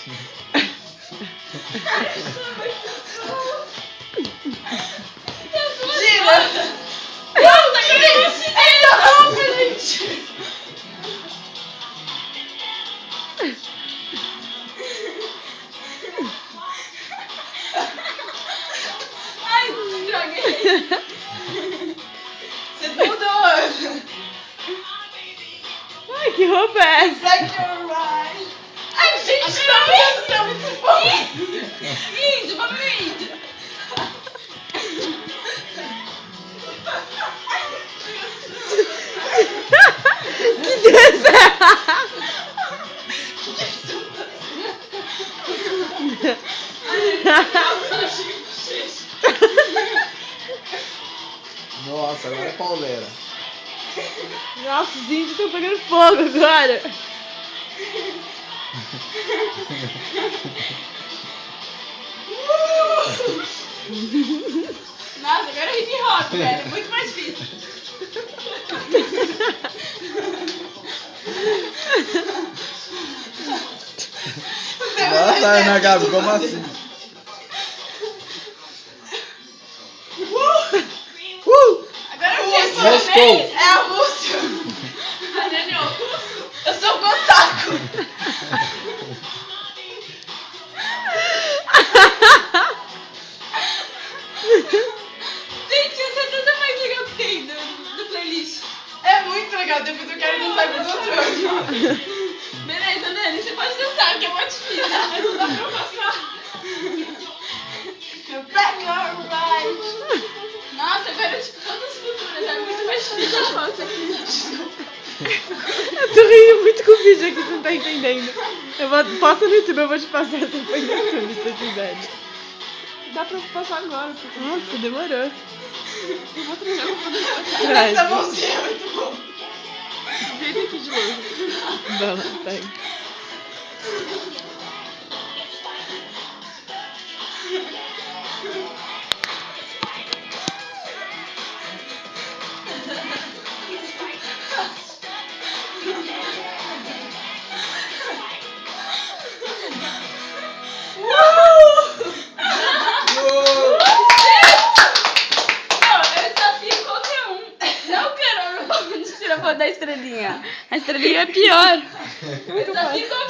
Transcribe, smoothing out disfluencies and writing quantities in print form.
Gira! Não, tá querendo! Ainda roupa, gente! Ai, joguei! Você mudou! Ai, que roupa é essa? Black or white! Ai, gente, não, isso é muito bom! Índio, vamos no índio! Que Deus Nossa, agora é pauleira. Nossa, os índios estão pegando fogo agora. Nossa, agora é hip hop, velho. É muito mais difícil. Nossa, Ana Gabi, como assim? Agora eu sei sua Moscou. vez. É a Rússia. Eu sou o Kotaku. Gente, essa é a coisa mais legal que tem do playlist. É muito legal, depois eu quero dançar com os outros. Beleza, Nani, você pode dançar, que é muito difícil. Não dá pra eu passar. Black or white. Nossa, agora tipo todas as culturas, é muito mais difícil a nossa aqui. Desculpa. Eu tô rindo muito com o vídeo aqui, você não tá entendendo. Posta no YouTube, eu vou te passar depois no YouTube, se você quiser. Dá pra passar agora. Nossa, demorou. Eu vou trazer uma foto. Essa mãozinha é muito bom. Deita aqui de novo. Vamos, pega. Tira a foto da estrelinha. A estrelinha é pior. Muito Eu desafio qualquer